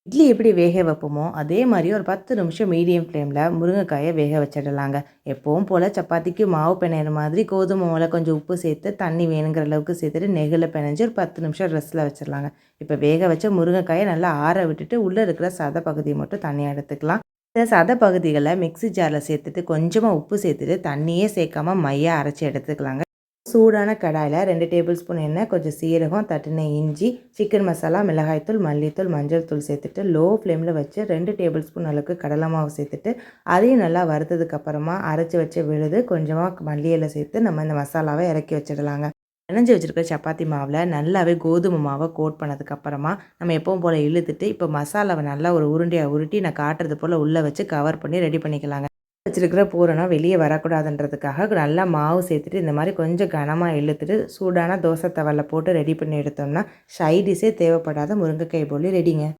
இட்லி எப்படி வேக வைப்போமோ, அதே மாரி ஒரு 10 நிமிஷம் மீடியம் ஃப்ளேம்ல முருங்கைக்காய வேக வச்சிடலாங்க. எப்பவும் போல சப்பாத்திக்கு மாவு பெணையிற மாதிரி கோதுமை மாவுல கொஞ்சம் உப்பு சேர்த்து, தண்ணி வேணுங்கிற அளவுக்கு சேர்த்துட்டு, நெய்யில பெனஞ்சு ஒரு 10 நிமிஷம் ரெஸ்ட்ல வச்சிடலாங்க. இப்போ வேக வச்ச முருங்கைக்காய நல்லா ஆற விட்டுட்டு, உள்ள இருக்கிற சத பகுதிய மட்டும் தனியா எடுத்துக்கலாம். இந்த சத பகுதிகள மிக்ஸி ஜார்ல சேர்த்துட்டு, கொஞ்சமா உப்பு சேர்த்துட்டு, தண்ணியே சேர்க்காம மையா அரைச்சு எடுத்துக்கலாங்க. சூடான கடாயில 2 டேபிள் ஸ்பூன் எண்ணெய், கொஞ்சம் சீரகம், தட்டின இஞ்சி, சிக்கன் மசாலா, மிளகாய்த்தூள், மல்லித்தூள், மஞ்சள் தூள் சேர்த்துட்டு லோ ஃப்ளேமில் வச்சு 2 டேபிள் ஸ்பூன் அளவுக்கு கடலை மாவு சேர்த்துட்டு அதையும் நல்லா வறுத்ததுக்கு அப்புறமா அரைச்சி வச்ச விழுது கொஞ்சமாக மல்லி இலை சேர்த்து நம்ம இந்த மசாலாவை இறக்கி வச்சிடலாங்க. பிணைஞ்சு வச்சுருக்க சப்பாத்தி மாவில் நல்லாவே கோதுமை மாவை கோட் பண்ணதுக்கப்புறமா நம்ம எப்பவும் போல் இழுத்துட்டு இப்போ மசாலாவை நல்லா ஒரு உருண்டையாக உருட்டி நான் காட்டுறது போல் உள்ளே வச்சு கவர் பண்ணி ரெடி பண்ணிக்கலாங்க. வச்சிருக்கிற பூரணம் வெளியே வரக்கூடாதுன்றதுக்காக நல்லா மாவு சேர்த்துட்டு இந்த மாதிரி கொஞ்சம் கனமாக இழுத்துட்டு சூடான தோசை தவால போட்டு ரெடி பண்ணி எடுத்தோம்னா சைடிஷே தேவைப்படாத முருங்கைக்காய் போலி ரெடிங்க.